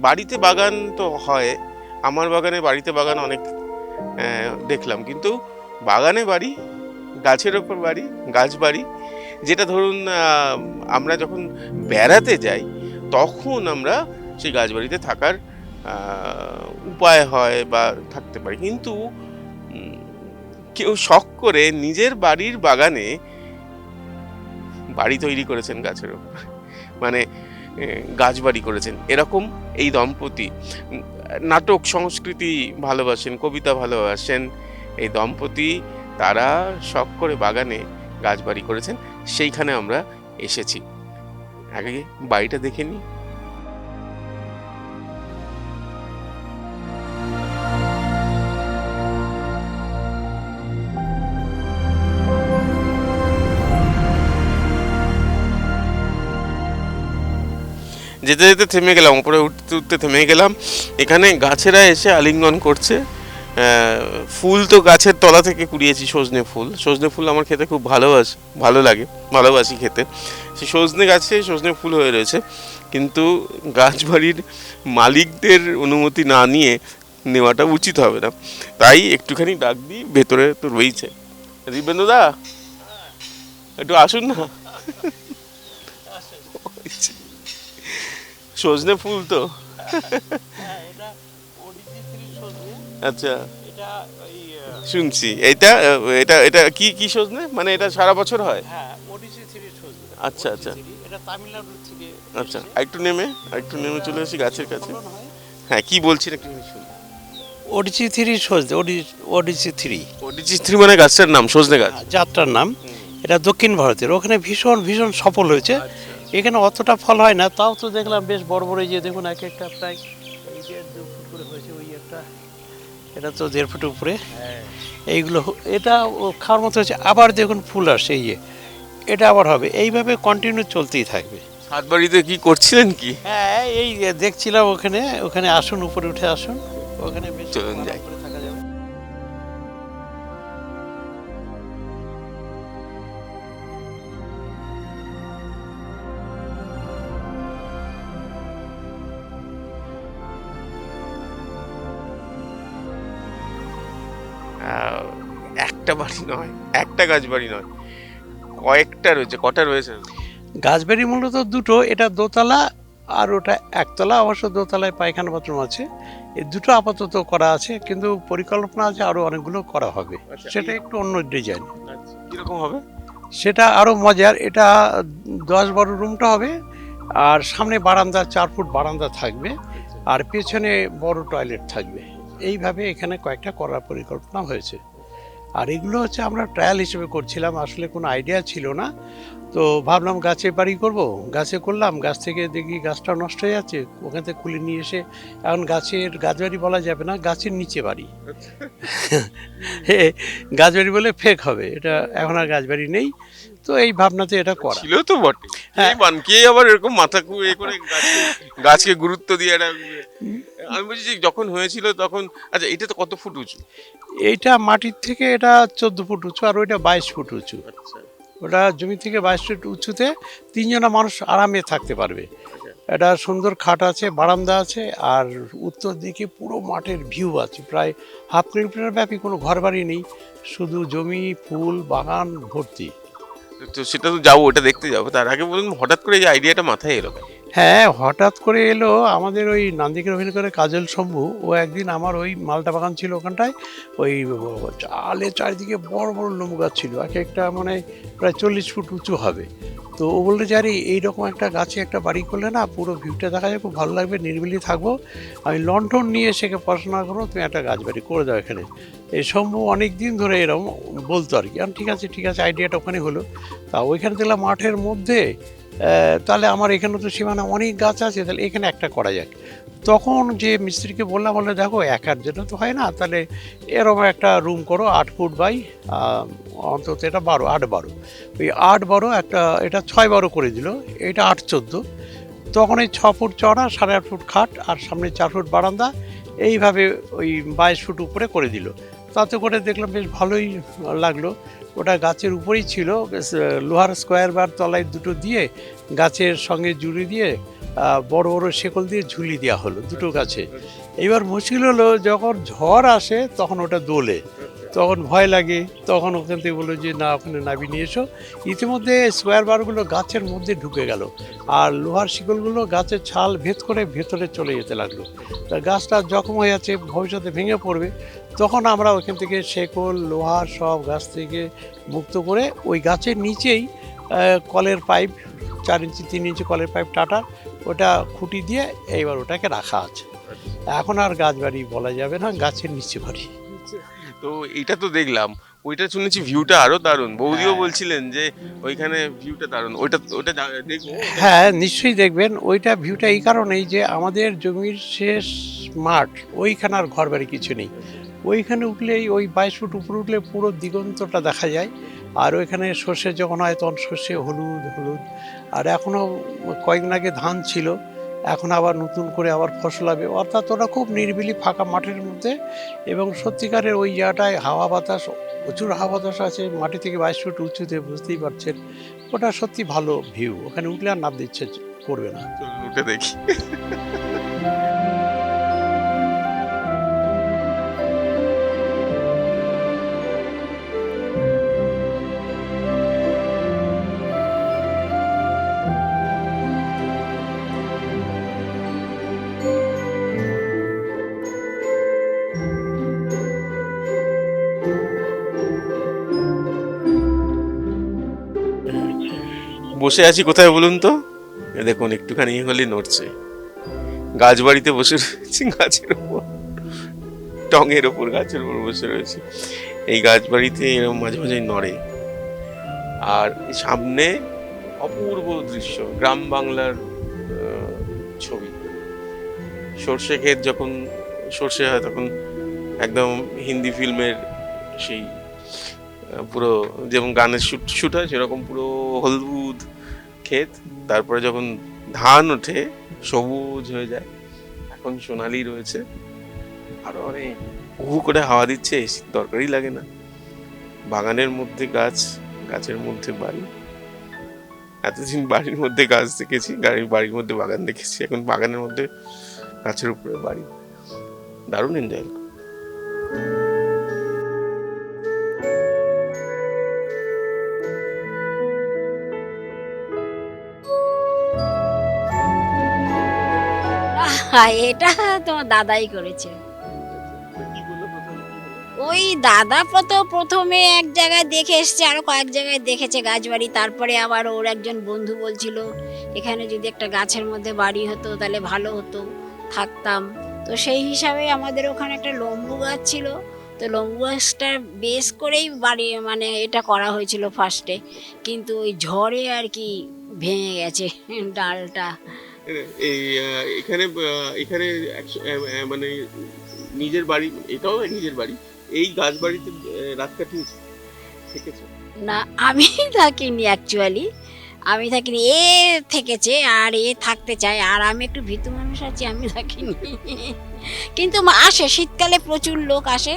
বাড়িতে বাগান তো হয়, আমার বাগানে বাড়িতে বাগান অনেক দেখলাম, কিন্তু বাগানে বাড়ি, গাছের ওপর বাড়ি, গাছ বাড়ি, যেটা ধরুন আমরা যখন বেড়াতে যাই তখন আমরা সেই গাছবাড়িতে থাকার উপায় হয় বা থাকতে পারি, কিন্তু কেউ শখ করে নিজের বাড়ির বাগানে বাড়ি তৈরি করেছেন গাছের ওপর, মানে গাছ বাড়ি করেছেন এরকম এই দম্পতি। নাটক সংস্কৃতি ভালোবাসেন, কবিতা ভালোবাসেন এই দম্পতি, তারা শখ করে বাগানে গাছ বাড়ি করেছেন, সেইখানে আমরা এসেছি। আগে বাড়িটা দেখে নিই। যেতে যেতে থেমে গেলাম, উপরে উঠতে উঠতে থেমে গেলাম। এখানে গাছেরা এসে আলিঙ্গন করছে। ফুল তো গাছের তলা থেকে কুড়িয়েছি, সজনে ফুল। সজনে ফুল আমার খেতে খুব ভালো লাগে, ভালোবাসি খেতে। সেই সজনে গাছে সজনে ফুল হয়ে রয়েছে, কিন্তু গাছ বাড়ির মালিকদের অনুমতি না নিয়ে নেওয়াটা উচিত হবে না, তাই একটুখানি ডাক দিই, ভেতরে তো রয়েছে। দিব্যেন্দুদা, একটু আসুন না। সজনে ফুল তো, আচ্ছা শুনছি। এটা এটা এটা কি কি সজনে, মানে এটা সারা বছর হয়? আচ্ছা আচ্ছা আচ্ছা, একটু নেমে চলে আসি গাছের কাছে। হ্যাঁ, কি বলছেন একটু শুনি। ওডিসি থ্রি সজনে, ওডিসি থ্রি, ওডিসি থ্রি মানে গাছটার নাম, সজনে গাছ যাত্রার নাম। এটা দক্ষিণ ভারতের, ওখানে ভীষণ ভীষণ সফল হয়েছে। এখানে অতটা ফল হয় না, তাও তো দেখলাম বেশ বড় বড়। যে দেখুন এক একটা প্রায় এই 1.5-2 ফুট করে হয়েছে। ওই একটা, এটা তো 1.5 ফুট উপরে। এইগুলো এটা খাওয়ার মতো হচ্ছে। আবার দেখুন ফুল আসছে, এটা আবার হবে। এইভাবে কন্টিনিউ চলতেই থাকবে। ছাদ বাড়িতে কি করছিলেন কি? হ্যাঁ, এই দেখছিলাম ওখানে আসুন, উপরে উঠে আসুন, ওখানে বেশ চলুন যাই। থাকা যাবে। একটা বাড়ি নয়, একটা গাছ বাড়ি নয়, কয়েকটা রয়েছে। কটা রয়েছে? গাছবাড়ি মূলত দুটো, এটা দোতলা আর ওটা একতলা। অবশ্য দোতলায় পায়খানা বাথরুম আছে। এই দুটো আপাতত করা আছে, কিন্তু পরিকল্পনা আছে আরও অনেকগুলো করা হবে। সেটা একটু অন্য ডিজাইন। কিরকম হবে? সেটা আরও মজার। এটা 10-12 রুমটা হবে, আর সামনে বারান্দা, 4 ফুট বারান্দা থাকবে, আর পেছনে বড় টয়লেট থাকবে। এইভাবে এখানে কয়েকটা করার পরিকল্পনা হয়েছে। আর এগুলো হচ্ছে আমরা ট্রায়াল হিসেবে করছিলাম, আসলে কোনো আইডিয়া ছিল না। তো ভাবলাম গাছে বাড়ি করব, গাছে করলাম, গাছ থেকে দেখি গাছটা নষ্ট হয়ে যাচ্ছে, ওখান থেকে খুলে নিয়ে এসে এখন গাছ বাড়ি বলা যাবে না, গাছের নিচে বাড়ি। গাছ বাড়ি বলে ফেক হবে, এটা এখন আর গাছ বাড়ি নেই। তো এই ভাবনাতে এটা করা ছিল তো বটে। হ্যাঁ, কে আবার এরকম মাথা কুয়ে করে গাছকে গুরুত্ব দিয়ে এটা। আমি বলছি যে যখন হয়েছিল তখন, আচ্ছা এটা তো কত ফুট উঁচু? এইটা মাটির থেকে এটা 14 ফুট উঁচু, আর ওইটা 22 ফুট উঁচু। ওটা জমি থেকে 22 ফুট উঁচুতে 3 জনা মানুষ আরামে থাকতে পারবে। একটা সুন্দর খাট আছে, বারান্দা আছে, আর উত্তর দিকে পুরো মাঠের ভিউ আছে। প্রায় 1/2 কিলোমিটার ব্যাপী কোনো ঘর বাড়ি নেই, শুধু জমি, ফুল বাগান ভর্তি। তো সেটা তো যাবো, ওটা দেখতে যাবো। তার আগে বলুন, হঠাৎ করে এই আইডিয়াটা মাথায় এলো? হ্যাঁ, হঠাৎ করে এলো। আমাদের ওই নান্দিকের অভিনয় করে কাজল শম্ভু, ও একদিন আমার ওই মালটা বাগান ছিল ওখানটায়, ওই চালে চারিদিকে বড় বড় লেবু গাছ ছিল, এক একটা মানে প্রায় 40 ফুট উঁচু হবে। তো ও বললো যে আরে এইরকম একটা গাছে একটা বাড়ি করলে না পুরো ভিউটা দেখা যায়, খুব ভালো লাগবে, নিরিবিলি থাকবো, আমি লণ্ঠন নিয়ে সেকে পড়াশোনা করবো, তুমি একটা গাছ বাড়ি করে দাও এখানে। এই শম্ভু অনেক দিন ধরে এরকম বলতো আর কি। ঠিক আছে, আইডিয়াটা ওখানে হলো। তা ওইখানে দেখলাম মাঠের মধ্যে, তাহলে আমার এখানে তো সীমানা অনেক গাছ আছে, তাহলে এখানে একটা করা যাক। তখন যে মিস্ত্রিকে বললাম, বলে দেখো একার জন্য তো হয় না, তাহলে এরকম একটা রুম করো 8 ফুট বাই অন্তত এটা 8-12, ওই 8-12 একটা, এটা 6-12 করে দিল, এটা 8-14। তখন এই 6 ফুট চড়া, 8.5 ফুট খাট, আর সামনে 4 ফুট বারান্দা, এইভাবে ওই 22 ফুট উপরে করে দিল। তাতে করে দেখলাম বেশ ভালোই লাগলো। ওটা গাছের উপরেই ছিল, লোহার স্কোয়ার বার তলায় দুটো দিয়ে গাছের সঙ্গে জুড়ে দিয়ে বড় বড় শেকল দিয়ে ঝুলি দেওয়া হলো দুটো গাছে। এবার মুশকিল হলো যখন ঝড় আসে তখন ওটা দোলে, তখন ভয় লাগে, তখন ওখান থেকে বললো যে না ওখানে নামিয়ে নিয়ে এসো। ইতিমধ্যে স্কোয়ার বারগুলো গাছের মধ্যে ঢুকে গেল, আর লোহার শিকলগুলো গাছের ছাল ভেদ করে ভেতরে চলে যেতে লাগলো। তা গাছটা জখম হয়ে যাচ্ছে, ভবিষ্যতে ভেঙে পড়বে। তখন আমরা ওইখান থেকে শেকল লোহার সব গাছ থেকে মুক্ত করে ওই গাছের নিচেই কলের পাইপ 4 ইঞ্চি 3 ইঞ্চি কলের পাইপ টাটার, ওটা খুঁটি দিয়ে এইবার ওটাকে রাখা আছে। এখন আর গাছ বাড়ি বলা যাবে না, গাছের নিচে বাড়ি। তো এটা তো দেখলাম, ওইটা শুনেছি ভিউটা আরো দারুণ, বৌদিও বলছিলেন যে ওইখানে ভিউটা দারুণ, ওইটা দেখবো। হ্যাঁ নিশ্চয়ই দেখবেন। ওইটা ভিউটা এই কারণেই যে আমাদের জমির শেষ মাঠ, ওইখানে আর ঘর বাড়ি কিছু নেই। ওইখানে উঠলেই ওই 22 ফুট উপরে উঠলে পুরো দিগন্তটা দেখা যায়। আর ওইখানে সর্ষে যখন হয় তখন সর্ষে হলুদ হলুদ। আর এখনও কয়েকদিন আগে ধান ছিল, এখন আবার নতুন করে আবার ফসল হবে। অর্থাৎ ওটা খুব নিরিবিলি ফাঁকা মাঠের মধ্যে, এবং সত্যিকারের ওই জায়গাটায় হাওয়া বাতাস, প্রচুর হাওয়া বাতাস আছে। মাটি থেকে 22 ফুট উঁচুতে, বুঝতেই পারছেন। ওটা সত্যি ভালো ভিউ, ওখানে উঠলে আর নামতে ইচ্ছে করবে না। চলুন উঠে দেখি। বসে আছি কোথায় বলুন তো? এ দেখুন একটুখানি হলে নড়ছে। গাছ বাড়িতে বসে রয়েছি, গাছের উপর, টঙের ওপর গাছের উপর বসে রয়েছি। এই গাছ বাড়িতে এরকম মাঝে মাঝে নড়ে। আর সামনে অপূর্ব দৃশ্য, গ্রাম বাংলার ছবি। সর্ষে ক্ষেত যখন সর্ষে হয় তখন একদম হিন্দি ফিল্মের সেই পুরো যেমন গানের শুট হয় সেরকম পুরো হলুদ ক্ষেত। তারপরে যখন ধান ওঠে সবুজ হয়ে যায়, এখন সোনালি রয়েছে, আরো অনেক হু করে হাওয়া দিচ্ছে, এসির দরকারই লাগে না। বাগানের মধ্যে গাছ, গাছের মধ্যে বাড়ি। এতদিন বাড়ির মধ্যে গাছ দেখেছি, বাড়ির মধ্যে বাগান দেখেছি, এখন বাগানের মধ্যে গাছের উপরে বাড়ি। দারুণ এনজয়। এটা তোমার দাদাই করেছে। ওই দাদা প্রথমে এক জায়গায় দেখে এসছে, আরো কয়েক জায়গায় দেখেছে গাছ বাড়ি। তারপরে আবার ওর একজন বন্ধু বলছিল এখানে যদি একটা গাছের মধ্যে বাড়ি হতো তাহলে ভালো হতো, থাকতাম। তো সেই হিসাবে আমাদের ওখানে একটা লম্বু গাছ ছিল, তো লম্বু গাছটা বেশ করেই বাড়ি মানে এটা করা হয়েছিল ফার্স্টে, কিন্তু ওই ঝড়ে আর কি ভেঙে গেছে ডালটা। এই এখানে এখানে মানে নিজের বাড়ি, এটাও নিজের বাড়ি, এই গাছ বাড়িতে রাত কাটিয়েছে, থেকেছে? না আমি থাকিনি, অ্যাকচুয়ালি আমি থাকিনি, এ থেকেছে আর এ থাকতে চায়। আর আমি একটু ভীতু মানুষ আছি, আমি থাকিনি। কিন্তু আসে শীতকালে প্রচুর লোক আসে,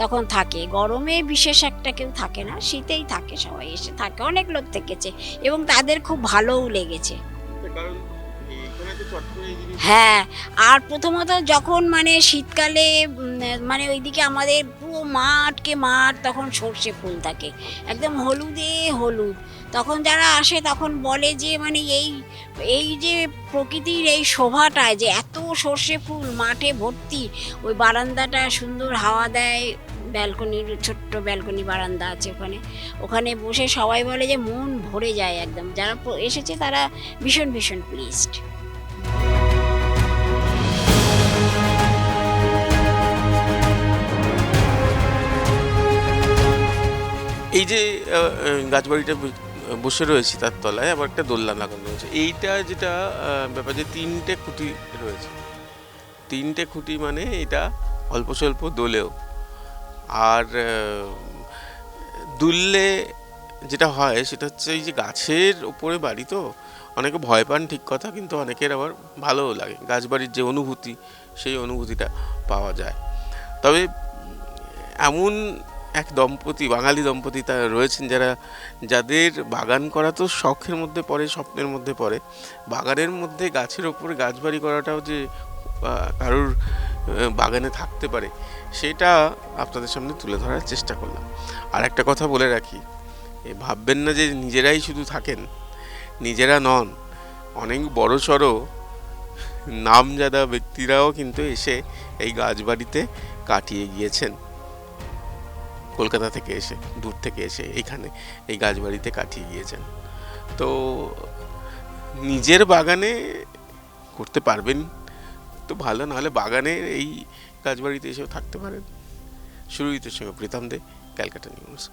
তখন থাকে। গরমে বিশেষ একটা কেউ থাকে না, শীতেই থাকে, সবাই এসে থাকে, অনেক লোক থেকেছে এবং তাদের খুব ভালোও লেগেছে। কারণ এখানে তো চট করে এই জিনিস। হ্যাঁ, আর প্রথমত যখন মানে শীতকালে মানে ওইদিকে আমাদের পুরো মাঠকে মাঠ, তখন সর্ষে ফুল থাকে একদম হলুদে হলুদ। তখন যারা আসে তখন বলে যে মানে এই যে প্রকৃতির এই শোভাটায় যে এত সর্ষে ফুল মাঠে ভর্তি, ওই বারান্দাটা সুন্দর হাওয়া দেয়, ব্যালকনির ছোট্ট ব্যালকনি বারান্দা আছে ওখানে, ওখানে বসে সবাই বলে যে মন ভরে যায় একদম। যারা এসেছে তারা ভীষণ ভীষণ প্লিজড। এই যে গাছবাড়িটা বসে রয়েছি তার তলায় আবার একটা দোলনা লাগানো রয়েছে। এইটা যেটা ব্যাপার যে 3টে খুঁটি রয়েছে, 3টে খুঁটি মানে এটা অল্প স্বল্প দোলেও। আর দুললে যেটা হয় সেটা হচ্ছে এই যে গাছের ওপরে বাড়ি, তো অনেকে ভয় পান ঠিক কথা, কিন্তু অনেকের আবার ভালোও লাগে। গাছ বাড়ির যে অনুভূতি, সেই অনুভূতিটা পাওয়া যায়। তবে এমন এক দম্পতি, বাঙালি দম্পতি তারা রয়েছেন যাদের বাগান করা তো শখের মধ্যে পড়ে, স্বপ্নের মধ্যে পড়ে। বাগানের মধ্যে গাছের ওপরে গাছবাড়ি করাটাও যে কারোর বাগানে থাকতে পারে, সেটা আপনাদের সামনে তুলে ধরার চেষ্টা করলাম। আর একটা কথা বলে রাখি, ভাববেন না যে নিজেরাই শুধু থাকেন, নিজেরা নন, অনেক বড়সড় নামজাদা ব্যক্তিরাও কিন্তু এসে এই গাছবাড়িতে কাটিয়ে গিয়েছেন। কলকাতা থেকে এসে, দূর থেকে এসে এইখানে এই গাছবাড়িতে কাটিয়ে গিয়েছেন। তো নিজের বাগানে করতে পারবেন তো ভালো, নাহলে বাগানে এই গাছবাড়িতে এসেও থাকতে পারেন। সুরজিতের সঙ্গে প্রীতম দে, ক্যালকাটা নিউজ।